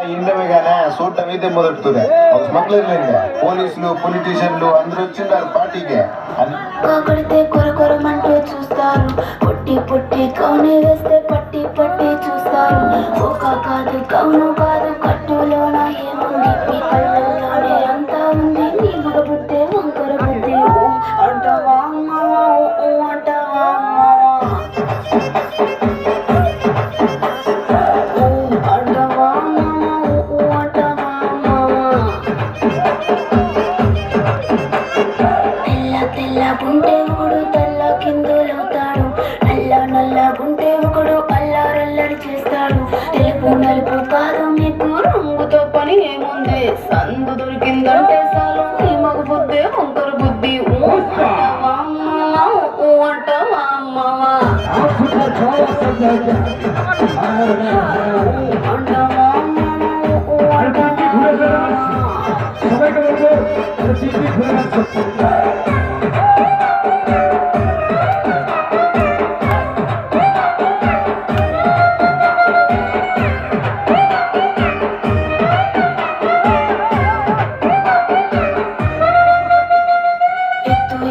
ఇండవేగానే చూడటం అయితే మొదలుతుంది స్మగ్లర్లేంగా పోలీసులు పొలిటీషియన్లు అందరూ వచ్చిండారు పార్టీకి కొడితే కొరకొరమంటూ చూస్తారు పొట్టి పొట్టి కౌని వేస్తే పట్టి పట్టి చూస్తారు ఒక కాదు కౌను కాదు కట్టులోన ఏముంది మీ కళ్ళల్లోనే అంతా ఉంది నీ మగ బుద్ధే వంకర బుద్ధి అంటావా అంటావా గుంటే ఒకడు తెల్ల కిందులవుతాడు నల్ల గుంటే ఒకడు అల్లారల్లరి చేస్తాడు తెలుపు నలుపు కాదు మీకు రంగుతో పని ఏముంది సందు దొరికిందంటే చాలు ఈ మగ బుద్ధి వంకర బుద్ధి అంటావా అమ్మవా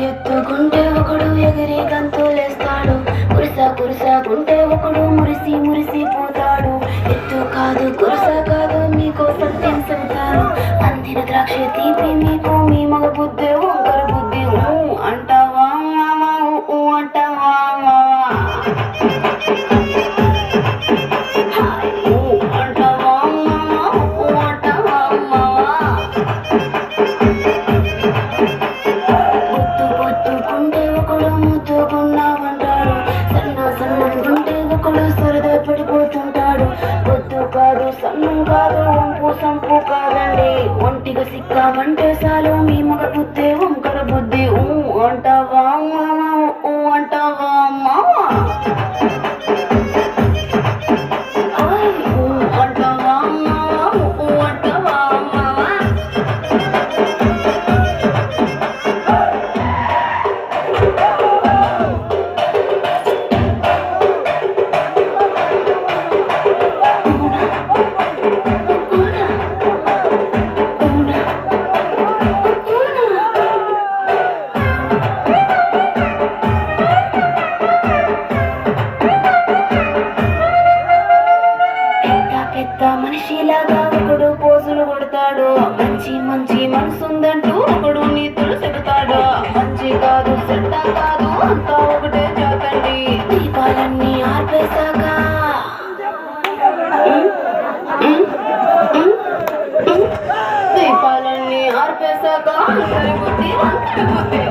ఎత్తుకుంటే ఒకడు ఎగిరి గంతులేస్తాడు కురుసా ఒకడు మురిసి పోతాడు ఎత్తు కాదు కురుస కాదు మీకు సత్యం చెబుతాను అందిన ద్రాక్ష తీపి మీకు మీ మగ బుద్ధి వంకర బుద్ధి అంటావా అంటావా పడిపోతుంటాడు పొద్దు కాదు సన్నం కాదు వంపు సంపు కాదండి ఒంటిగా సిక్కామంటే చాలు మీ మగ బుద్ధి వంకర బుద్ధి అంటావా అంటావా మనిషిలాగా ఒకడు పోజులు కొడతాడు మంచి మనసుందంటూ ఒకడు నీతులు చెబుతాడు మంచి కాదు చెడ్డ కాదు అంతా ఒకటే చేతండి దీపాలన్నీ ఆర్పేశాక దీపాలన్నీ ఆర్పేశాక బుద్ధి